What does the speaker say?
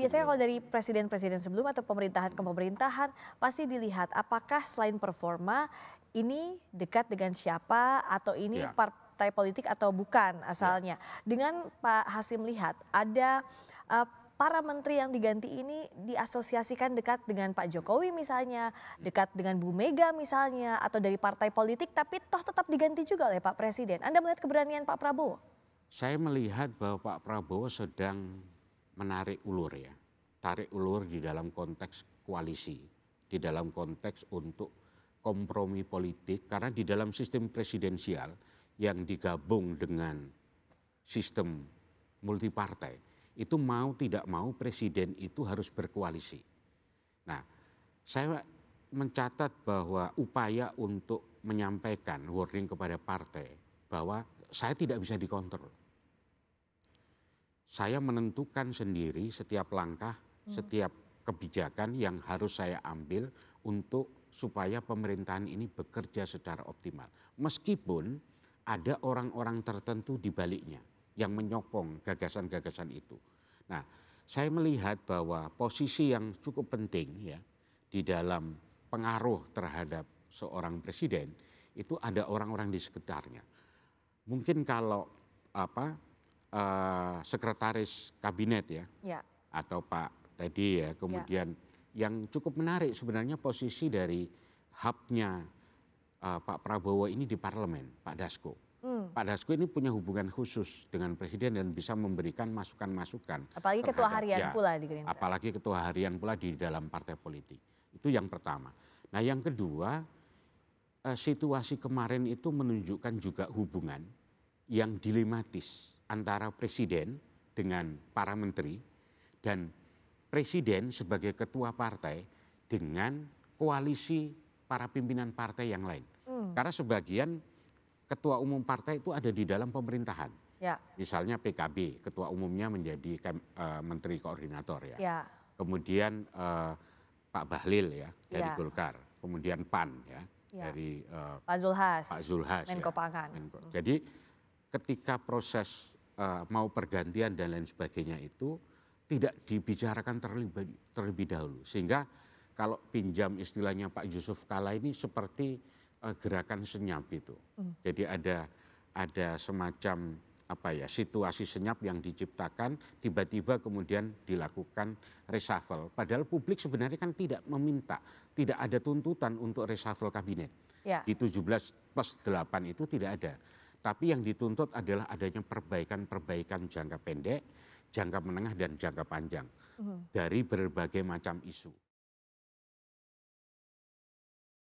Biasanya kalau dari presiden-presiden sebelum atau pemerintahan ke pemerintahan pasti dilihat apakah selain performa ini dekat dengan siapa atau ini Ya, partai politik atau bukan ya, asalnya. Dengan Pak Hasim lihat ada para menteri yang diganti ini diasosiasikan dekat dengan Pak Jokowi misalnya, dekat dengan Bu Mega misalnya atau dari partai politik tapi toh tetap diganti juga oleh Pak Presiden. Anda melihat keberanian Pak Prabowo? saya melihat bahwa Pak Prabowo sedang menarik ulur ya. Tarik ulur di dalam konteks koalisi, di dalam konteks untuk kompromi politik, karena di dalam sistem presidensial yang digabung dengan sistem multipartai, itu mau tidak mau presiden itu harus berkoalisi. Nah, saya mencatat bahwa upaya untuk menyampaikan warning kepada partai bahwa saya tidak bisa dikontrol. Saya menentukan sendiri setiap langkah, setiap kebijakan yang harus saya ambil untuk supaya pemerintahan ini bekerja secara optimal. Meskipun ada orang-orang tertentu di baliknya yang menyokong gagasan-gagasan itu. Nah, saya melihat bahwa posisi yang cukup penting ya di dalam pengaruh terhadap seorang presiden itu ada orang-orang di sekitarnya. Mungkin kalau sekretaris kabinet ya Ya, atau Pak tadi ya, ya, kemudian yang cukup menarik sebenarnya posisi dari hubnya Pak Prabowo ini di parlemen, Pak Dasko. hmm. Pak Dasko ini punya hubungan khusus dengan presiden dan bisa memberikan masukan-masukan Apalagi ketua terhadap harian ya, pula di Gerindra. apalagi ketua harian pula di dalam partai politik. Itu yang pertama. Nah, yang kedua, situasi kemarin itu menunjukkan juga hubungan yang dilematis antara presiden dengan para menteri dan presiden sebagai ketua partai dengan koalisi para pimpinan partai yang lain. Karena sebagian ketua umum partai itu ada di dalam pemerintahan. Ya, Misalnya PKB, ketua umumnya menjadi menteri koordinator ya. ya, Kemudian Pak Bahlil ya dari ya, Golkar, kemudian PAN ya ya. dari Pak Zulhas, Pak Zulhas Menko ya. Pangan. Jadi ketika proses mau pergantian dan lain sebagainya itu tidak dibicarakan terlebih dahulu, sehingga kalau pinjam istilahnya Pak Yusuf Kala ini seperti gerakan senyap itu. Jadi ada semacam situasi senyap yang diciptakan tiba-tiba kemudian dilakukan reshuffle. Padahal publik sebenarnya kan tidak meminta, tidak ada tuntutan untuk reshuffle kabinet. Ya. Di 17+8 itu tidak ada. Tapi yang dituntut adalah adanya perbaikan-perbaikan jangka pendek, jangka menengah dan jangka panjang dari berbagai macam isu.